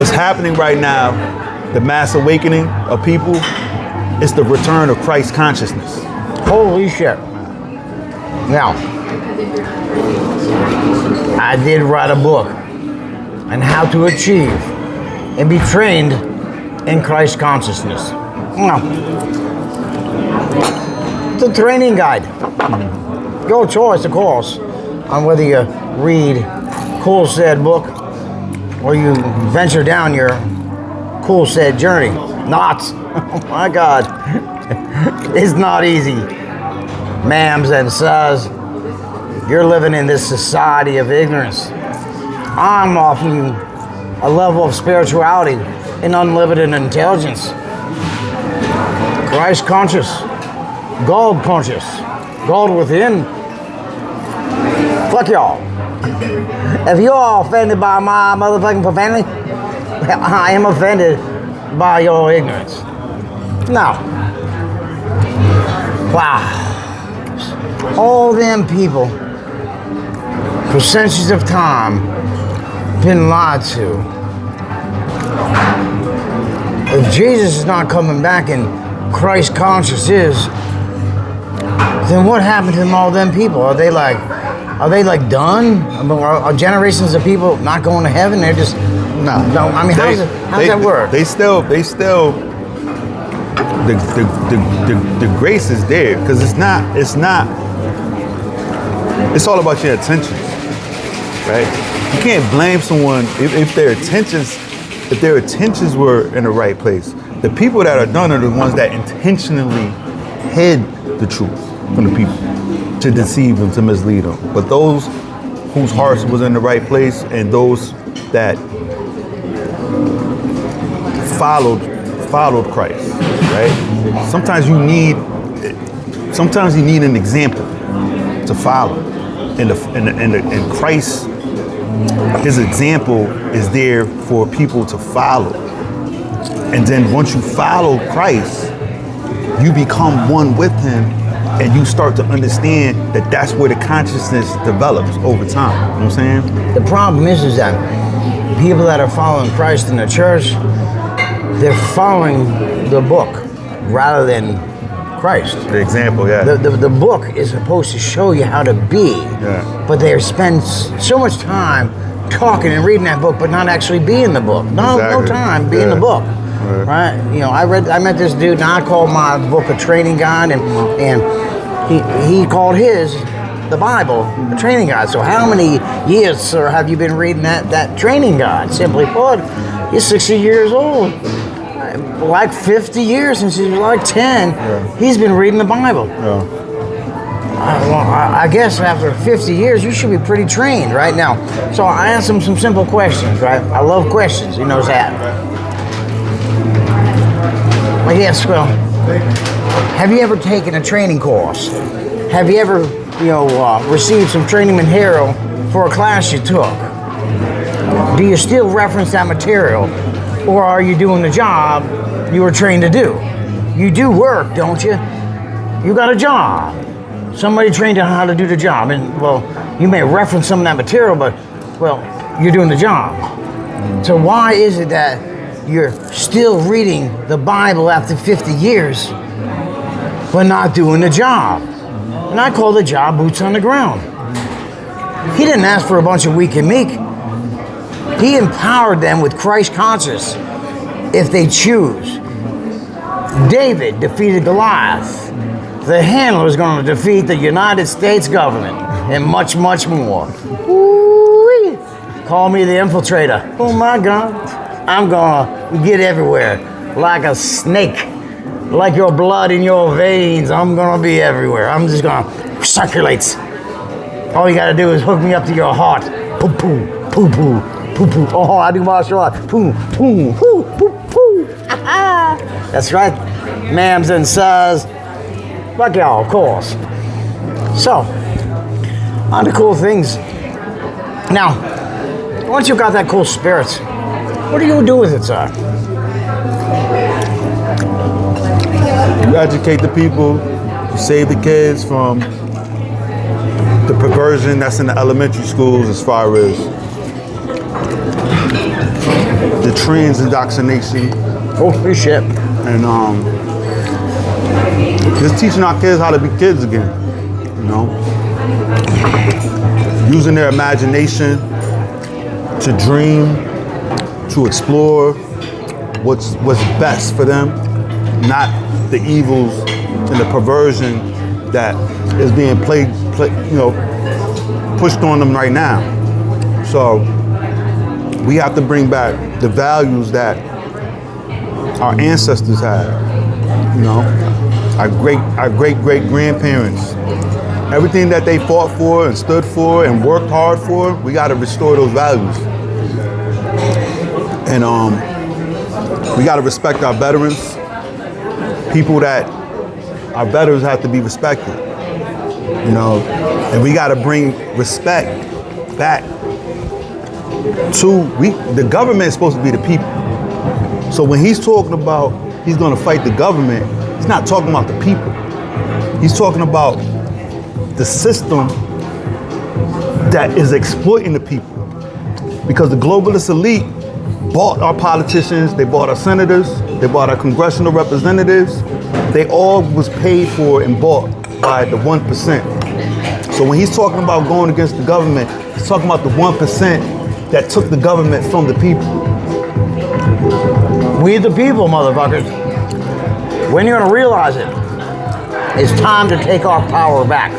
What's happening right now, the mass awakening of people, is the return of Christ consciousness. Holy shit. Now, I did write a book on how to achieve and be trained in Christ consciousness. Now, it's a training guide. Your choice, of course, on whether you read Cool Said book or you venture down your Cool Said journey. Not, oh my God, it's not easy. Ma'ams and sirs, you're living in this society of ignorance. I'm offering a level of spirituality and unlimited intelligence. Christ conscious, God conscious, God within. Fuck y'all. If you're all offended by my motherfucking profanity, I am offended by your ignorance. Now, wow. All them people, for centuries of time, been lied to. If Jesus is not coming back and Christ conscious is, then what happened to all them people? Are they like done? Are generations of people not going to heaven? They're just no. I mean, how does that work? They still. The grace is there because it's not. It's all about your intentions, right? You can't blame someone if their intentions were in the right place. The people that are done are the ones that intentionally hid the truth from the people to deceive them, to mislead them. But those whose hearts was in the right place and those that followed Christ, right? Sometimes you need an example to follow, and Christ, his example is there for people to follow. And then once you follow Christ, you become one with him, and you start to understand that that's where the consciousness develops over time. You know what I'm saying? The problem is that people that are following Christ in the church, they're following the book rather than Christ. The example, yeah. The book is supposed to show you how to be, but they spend so much time talking and reading that book, but not actually being the book. No time being the book. Right? You know, I met this dude, and I called my book a training guide, and he called his the Bible a training guide. So how many years, sir, have you been reading that training guide? Simply put, he's 60 years old. Like 50 years since he was like 10, he's been reading the Bible. I guess after 50 years, you should be pretty trained right now. So I asked him some simple questions, right? I love questions, he knows that. Well, yes, well, have you ever taken a training course? Have you ever, received some training material for a class you took? Do you still reference that material? Or are you doing the job you were trained to do? You do work, don't you? You got a job. Somebody trained you how to do the job. And, well, you may reference some of that material, but, well, you're doing the job. So why is it that you're still reading the Bible after 50 years, but not doing the job? And I call the job boots on the ground. He didn't ask for a bunch of weak and meek. He empowered them with Christ conscious if they choose. David defeated Goliath. The handler is going to defeat the United States government and much, much more. Ooh-wee. Call me the infiltrator. Oh my God. I'm going to get everywhere like a snake. Like your blood in your veins. I'm going to be everywhere. I'm just going to circulate. All you got to do is hook me up to your heart. Poo-poo, poo-poo. Poo-poo. Oh, I do martial arts. Poo, poo, poo, poo, poo. That's right, ma'ams and sirs. Fuck y'all, of course. So, on to cool things. Now, once you got that cool spirit, what do you do with it, sir? You educate the people, you save the kids from the perversion that's in the elementary schools as far as the trans indoctrination, Holy shit. and just teaching our kids how to be kids again. You know, using their imagination to dream, to explore what's best for them, not the evils and the perversion that is being pushed on them right now. So we have to bring back the values that our ancestors had. You know, our great grandparents. Everything that they fought for and stood for and worked hard for, we got to restore those values. And we got to respect our veterans. People that our veterans have to be respected. You know, and we got to bring respect back to the government is supposed to be the people. So when he's talking about he's going to fight the government, he's not talking about the people. He's talking about the system that is exploiting the people. Because the globalist elite bought our politicians, they bought our senators, they bought our congressional representatives. They all was paid for and bought by the 1%. So when he's talking about going against the government, he's talking about the 1% that took the government from the people. We the people, motherfuckers. When you're gonna realize it, it's time to take our power back.